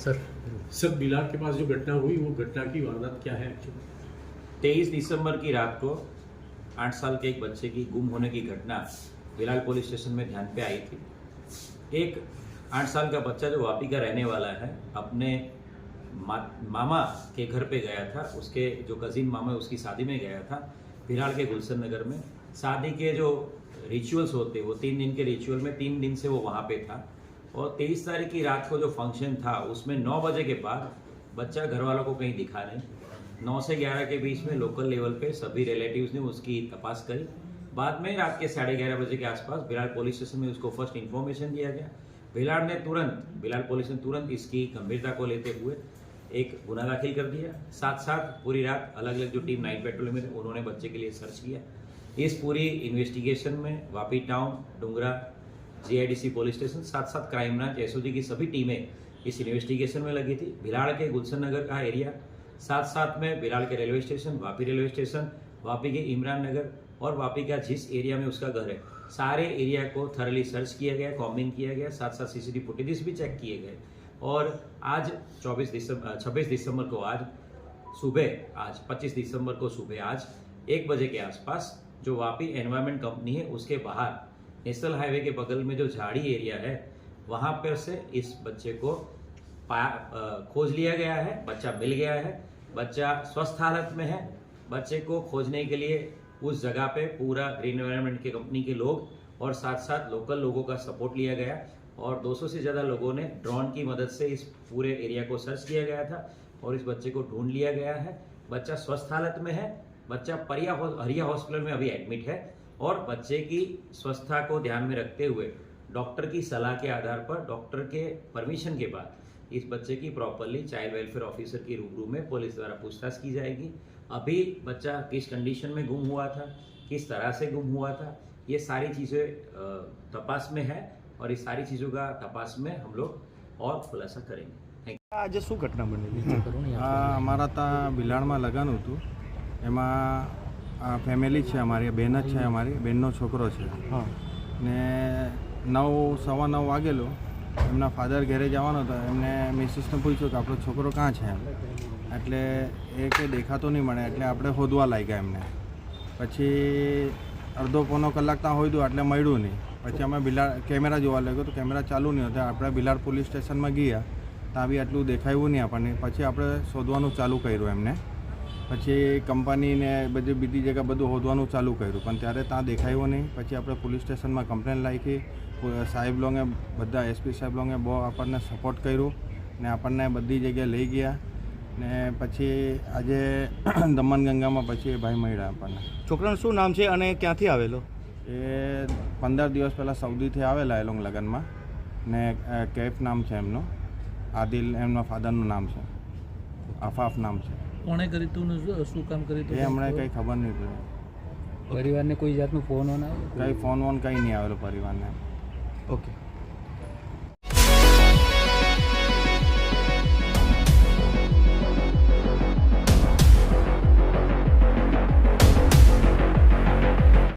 Sir बिलार के पास जो घटना हुई वो घटना की वारदात क्या है एक्चुअली? 23 दिसंबर की रात को 8 साल के एक बच्चे की गुम होने की घटना बिलाल पुलिस स्टेशन में ध्यान पे आई थी। एक 8 साल का बच्चा जो वापी का रहने वाला है अपने मामा के घर पे गया था। उसके जो कजिन मामा है उसकी शादी में गया था बिलाल के गुलशन नगर में। शादी के जो रिचुअल्स होते वो 3 दिन के रिचुअल में 3 दिन से वो वहाँ पे था। और 23 तारीख की रात को जो फंक्शन था उसमें 9 बजे के बाद बच्चा घर वालों को कहीं दिखा नहीं। 9 से 11 के बीच में लोकल लेवल पे सभी रिलेटिव्स ने उसकी तपास करी। बाद में रात के 11:30 बजे के आसपास बिलाल पुलिस स्टेशन में उसको फर्स्ट इन्फॉर्मेशन दिया गया। बिलाल पुलिस ने तुरंत इसकी गंभीरता को लेते हुए एक गुना दाखिल कर दिया। साथ साथ पूरी रात अलग अलग जो टीम 9 पेट्रोलिंग में उन्होंने बच्चे के लिए सर्च किया। इस पूरी इन्वेस्टिगेशन में Vapi town, Dungra, GIDC police station, साथ साथ क्राइम ब्रांच, एसओजी की सभी टीमें इस इन्वेस्टिगेशन में लगी थी। बिलाड़ के गुलशन नगर का एरिया, साथ साथ में बिलाड़ के railway station, Vapi railway station, Vapi के इमरान नगर और वापी का जिस एरिया में उसका घर है, सारे एरिया को थरली सर्च किया गया, कॉम्बिंग किया गया, साथ साथ सीसीटीवी फुटेजेस भी चेक किए गए। और आज 26 दिसंबर को आज 25 दिसंबर को सुबह आज 1 बजे के आसपास जो वापी एनवायरमेंट कंपनी है उसके बाहर नेशनल हाईवे के बगल में जो झाड़ी एरिया है वहाँ पर से इस बच्चे को खोज लिया गया है। बच्चा मिल गया है, बच्चा स्वस्थ हालत में है। बच्चे को खोजने के लिए उस जगह पे पूरा ग्रीन एनवायरनमेंट के कंपनी के लोग और साथ साथ लोकल लोगों का सपोर्ट लिया गया और 200 से ज़्यादा लोगों ने ड्रोन की मदद से इस पूरे एरिया को सर्च किया गया था और इस बच्चे को ढूंढ लिया गया है। बच्चा स्वस्थ हालत में है। बच्चा हरिया हॉस्पिटल में अभी एडमिट है और बच्चे की स्वस्थता को ध्यान में रखते हुए डॉक्टर की सलाह के आधार पर, डॉक्टर के परमिशन के बाद इस बच्चे की प्रॉपरली चाइल्ड वेलफेयर ऑफिसर की रूबरू में पुलिस द्वारा पूछताछ की जाएगी। अभी बच्चा किस कंडीशन में गुम हुआ था, किस तरह से गुम हुआ था, ये सारी चीज़ें तपास में है और इस सारी चीज़ों का तपास में हम लोग और खुलासा करेंगे। આજે શું ઘટના બનેલી? અમારા ત્યાં બિલાડમાં લગન હતું એમાં ફેમિલી છે અમારી, બેન જ છે, અમારી બેનનો છોકરો છે ને 9:15 વાગેલો એમના ફાધર ઘરે જવાનો હતો. એમને મિસિસને પૂછ્યું કે આપણો છોકરો કાં છે એમ, એટલે એ કે દેખાતો નહીં મળે એટલે આપણે શોધવા લાગ્યા એમને. પછી અડધો પોણો કલાક ત્યાં શોધ્યું એટલે મળ્યું નહીં. પછી અમે કેમેરા જોવા લાગ્યો તો કેમેરા ચાલુ નહીં હતા. આપણે બિલાડ પોલીસ સ્ટેશનમાં ગયા ત્યાં બી આટલું દેખાયું નહીં આપણને. પછી આપણે શોધવાનું ચાલુ કર્યું એમને. પછી કંપની ને બધી બીજી જગ્યા બધું શોધવાનું ચાલુ કર્યું પણ ત્યારે ત્યાં દેખાયું નહીં. પછી આપણે પોલીસ સ્ટેશનમાં કમ્પ્લેન રાખી. સાહેબ લોકોએ બધા એસપી સાહેબ લોકોએ બહુ આપણને સપોર્ટ કર્યું ને આપણને બધી જગ્યાએ લઈ ગયા ને પછી આજે દમણગંગામાં પછી એ ભાઈ મળ્યા આપણને. છોકરાનું શું નામ છે અને ક્યાંથી આવેલો? એ 15 દિવસ પહેલાં સૌદીથી આવેલા એ લોકો લગ્નમાં ને કેફ નામ છે એમનું, આદિલ એમના ફાધરનું નામ છે, આફાફ નામ છે. કોણે કરી તું શું કામ કરી એ હમણાં કંઈ ખબર નહીં પડી. પરિવારને કોઈ જાતનું ફોન કંઈ ફોન વોન કંઈ નહીં આવેલો પરિવારને. ઓકે.